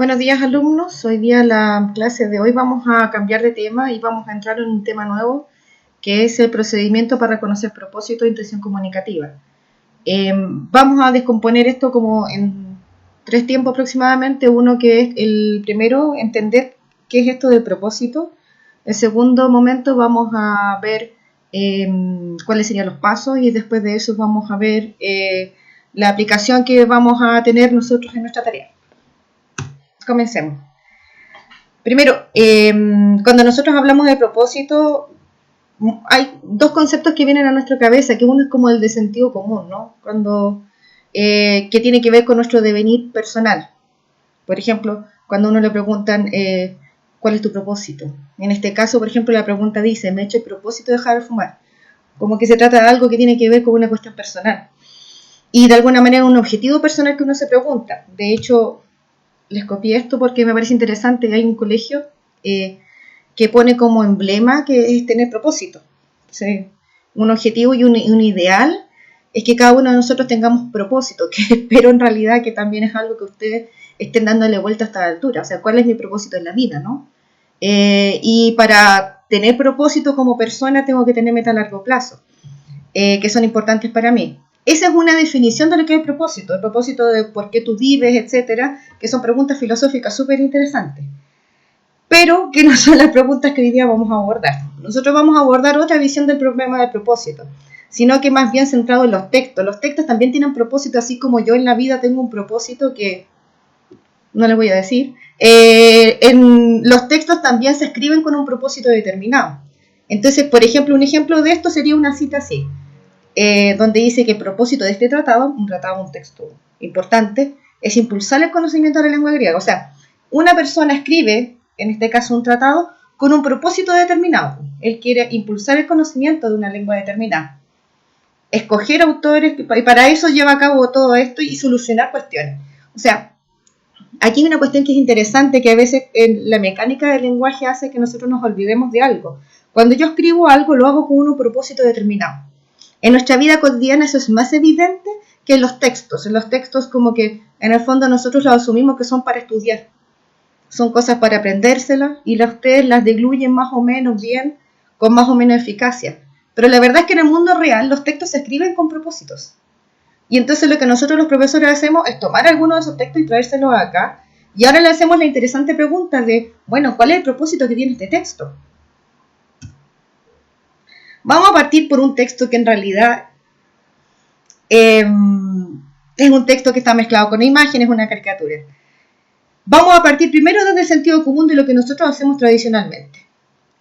Buenos días alumnos, hoy día la clase de hoy vamos a cambiar de tema y vamos a entrar en un tema nuevo que es el procedimiento para reconocer propósito e intención comunicativa. Vamos a descomponer esto como en 3 tiempos aproximadamente. Uno que es el primero, entender qué es esto del propósito. El segundo momento vamos a ver cuáles serían los pasos y después de eso vamos a ver la aplicación que vamos a tener nosotros en nuestra tarea. Comencemos. Primero, cuando nosotros hablamos de propósito, hay dos conceptos que vienen a nuestra cabeza, que uno es como el de sentido común, ¿no? Que tiene que ver con nuestro devenir personal. Por ejemplo, cuando a uno le preguntan ¿cuál es tu propósito? En este caso, por ejemplo, la pregunta dice, me he hecho el propósito de dejar de fumar. Como que se trata de algo que tiene que ver con una cuestión personal. Y de alguna manera un objetivo personal que uno se pregunta. De hecho, les copié esto porque me parece interesante. Hay un colegio que pone como emblema que es tener propósito. ¿Sí? Un objetivo y un ideal es que cada uno de nosotros tengamos propósito, que espero en realidad que también es algo que ustedes estén dándole vuelta a esta altura. O sea, ¿cuál es mi propósito en la vida, no? Y para tener propósito como persona tengo que tener metas a largo plazo, que son importantes para mí. Esa es una definición de lo que es el propósito de por qué tú vives, etcétera, que son preguntas filosóficas súper interesantes, pero que no son las preguntas que hoy día vamos a abordar. Nosotros vamos a abordar otra visión del problema del propósito, sino que más bien centrado en los textos. Los textos también tienen propósito, así como yo en la vida tengo un propósito que no les voy a decir. En los textos también se escriben con un propósito determinado. Entonces, por ejemplo, un ejemplo de esto sería una cita así. Donde dice que el propósito de este tratado, un texto importante, es impulsar el conocimiento de la lengua griega. O sea, una persona escribe, en este caso un tratado, con un propósito determinado. Él quiere impulsar el conocimiento de una lengua determinada. Escoger autores, y para eso lleva a cabo todo esto y solucionar cuestiones. O sea, aquí hay una cuestión que es interesante, que a veces en la mecánica del lenguaje hace que nosotros nos olvidemos de algo. Cuando yo escribo algo, lo hago con un propósito determinado. En nuestra vida cotidiana eso es más evidente que en los textos. En los textos como que en el fondo nosotros los asumimos que son para estudiar. Son cosas para aprendérselas y ustedes las diluyen más o menos bien, con más o menos eficacia. Pero la verdad es que en el mundo real los textos se escriben con propósitos. Y entonces lo que nosotros los profesores hacemos es tomar algunos de esos textos y traérselos acá. Y ahora le hacemos la interesante pregunta de, bueno, ¿cuál es el propósito que tiene este texto? Vamos a partir por un texto que en realidad es un texto que está mezclado con imágenes, una caricatura. Vamos a partir primero desde el sentido común de lo que nosotros hacemos tradicionalmente.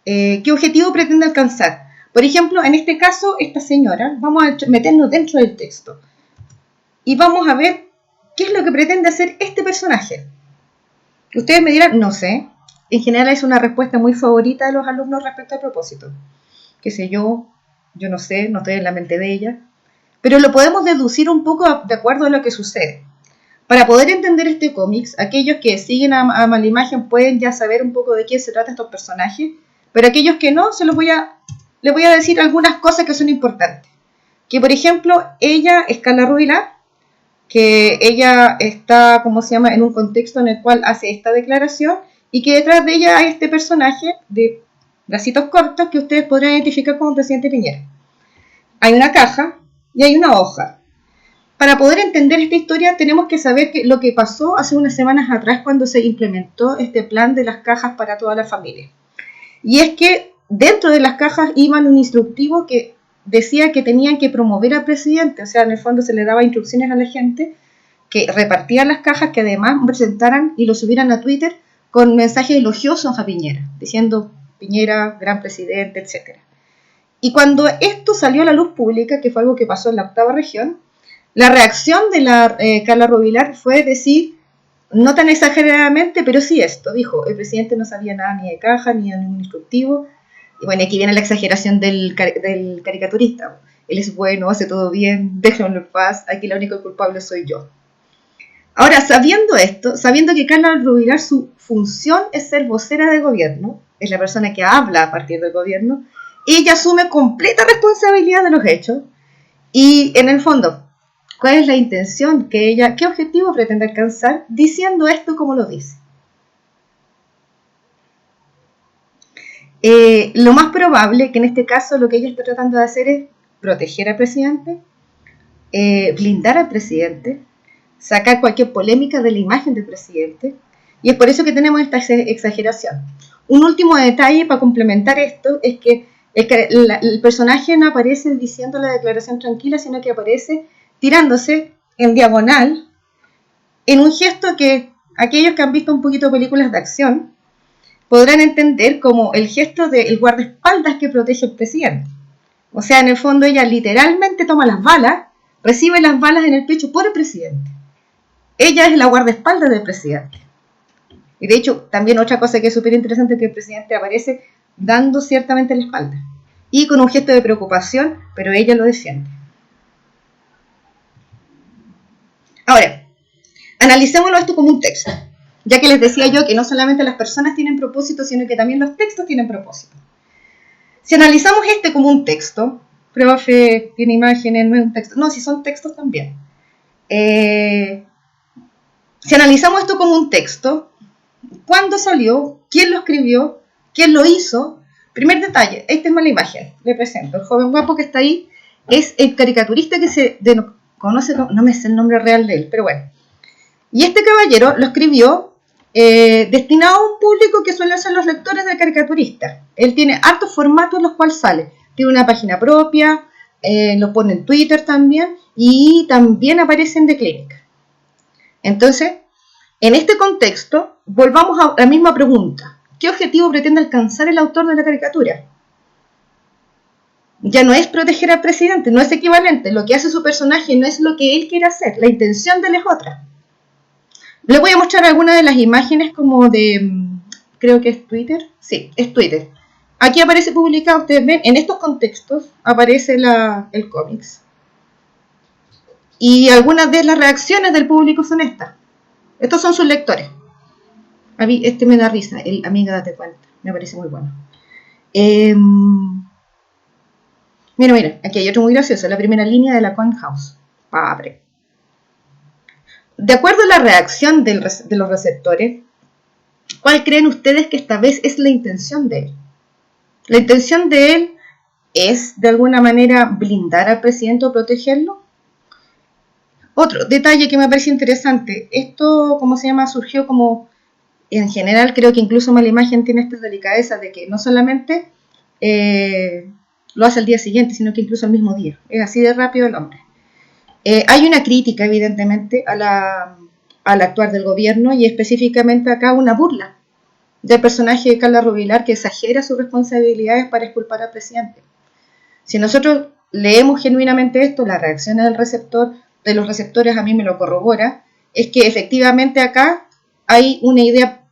¿Qué objetivo pretende alcanzar? Por ejemplo, en este caso, esta señora, vamos a meternos dentro del texto y vamos a ver qué es lo que pretende hacer este personaje. Ustedes me dirán, no sé. En general es una respuesta muy favorita de los alumnos respecto al propósito. Qué sé yo no sé, no estoy en la mente de ella, pero lo podemos deducir un poco de acuerdo a lo que sucede. Para poder entender este cómics, aquellos que siguen a Malimagen pueden ya saber un poco de quién se trata estos personajes, pero aquellos que no, les voy a decir algunas cosas que son importantes. Que por ejemplo, ella es Carla Rubilar, que ella está, en un contexto en el cual hace esta declaración, y que detrás de ella hay este personaje de bracitos cortos que ustedes podrán identificar como presidente Piñera. Hay una caja y hay una hoja. Para poder entender esta historia tenemos que saber lo que pasó hace unas semanas atrás cuando se implementó este plan de las cajas para toda la familia. Y es que dentro de las cajas iban un instructivo que decía que tenían que promover al presidente. O sea, en el fondo se le daba instrucciones a la gente que repartían las cajas, que además presentaran y lo subieran a Twitter con mensajes elogiosos a Piñera, diciendo Piñera, gran presidente, etc. Y cuando esto salió a la luz pública, que fue algo que pasó en la 8ª región, la reacción de la Carla Rubilar fue decir, no tan exageradamente, pero sí esto, dijo, el presidente no sabía nada ni de caja, ni de ningún instructivo. Y bueno, aquí viene la exageración del caricaturista. Él es bueno, hace todo bien, déjenlo en paz, aquí la única culpable soy yo. Ahora, sabiendo esto, sabiendo que Carla Rubilar, su función es ser vocera del gobierno, es la persona que habla a partir del gobierno, ella asume completa responsabilidad de los hechos y, en el fondo, ¿cuál es la intención que ella, qué objetivo pretende alcanzar diciendo esto como lo dice? Lo más probable que en este caso lo que ella está tratando de hacer es proteger al presidente, blindar al presidente, sacar cualquier polémica de la imagen del presidente, y es por eso que tenemos esta exageración. Un último detalle para complementar esto es que el personaje no aparece diciendo la declaración tranquila, sino que aparece tirándose en diagonal en un gesto que aquellos que han visto un poquito películas de acción podrán entender como el gesto del guardaespaldas que protege al presidente. O sea, en el fondo ella literalmente toma las balas, recibe las balas en el pecho por el presidente. Ella es la guardaespaldas del presidente. Y de hecho, también otra cosa que es súper interesante es que el presidente aparece dando ciertamente la espalda. Y con un gesto de preocupación, pero ella lo defiende. Ahora, analicémoslo esto como un texto. Ya que les decía yo que no solamente las personas tienen propósito, sino que también los textos tienen propósito. Si analizamos este como un texto, profe, tiene imágenes, no es un texto. No, si son textos también. Si analizamos esto como un texto, ¿cuándo salió? ¿Quién lo escribió? ¿Quién lo hizo? Primer detalle, esta es la imagen, le presento. El joven guapo que está ahí es el caricaturista que se conoce, no me sé el nombre real de él, pero bueno. Y este caballero lo escribió destinado a un público que suelen ser los lectores del caricaturista. Él tiene hartos formatos en los cuales sale. Tiene una página propia, lo pone en Twitter también, y también aparece en The Clinic. Entonces, en este contexto, volvamos a la misma pregunta. ¿Qué objetivo pretende alcanzar el autor de la caricatura? Ya no es proteger al presidente, no es equivalente. Lo que hace su personaje no es lo que él quiere hacer, la intención de él es otra. Les voy a mostrar algunas de las imágenes como de, creo que es Twitter. Sí, es Twitter. Aquí aparece publicado, ustedes ven, en estos contextos aparece el cómics. Y algunas de las reacciones del público son estas. Estos son sus lectores. A mí este me da risa, el amiga date cuenta, me parece muy bueno. Mira, aquí hay otro muy gracioso, la primera línea de la Coin House. Padre. De acuerdo a la reacción de los receptores, ¿cuál creen ustedes que esta vez es la intención de él? ¿La intención de él es, de alguna manera, blindar al presidente o protegerlo? Otro detalle que me parece interesante, esto, ¿cómo se llama? Surgió como, en general, creo que incluso Mala Imagen tiene esta delicadeza de que no solamente lo hace al día siguiente, sino que incluso al mismo día. Es así de rápido el hombre. Hay una crítica, evidentemente, al actuar del gobierno y específicamente acá una burla del personaje de Carla Rubilar que exagera sus responsabilidades para exculpar al presidente. Si nosotros leemos genuinamente esto, la reacción de los receptores a mí me lo corrobora, es que efectivamente acá hay una idea,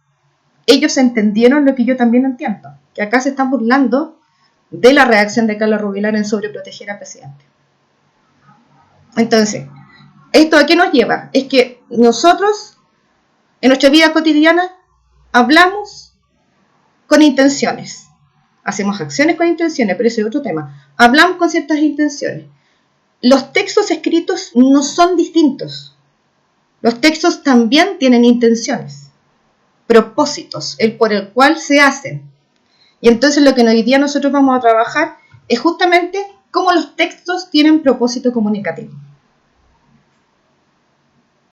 ellos entendieron lo que yo también entiendo, que acá se están burlando de la reacción de Carla Rubilar en sobreproteger al presidente. Entonces, ¿esto a qué nos lleva? Es que nosotros, en nuestra vida cotidiana, hablamos con intenciones. Hacemos acciones con intenciones, pero ese es otro tema. Hablamos con ciertas intenciones. Los textos escritos no son distintos. Los textos también tienen intenciones, propósitos, el por el cual se hacen. Y entonces lo que hoy día nosotros vamos a trabajar es justamente cómo los textos tienen propósito comunicativo.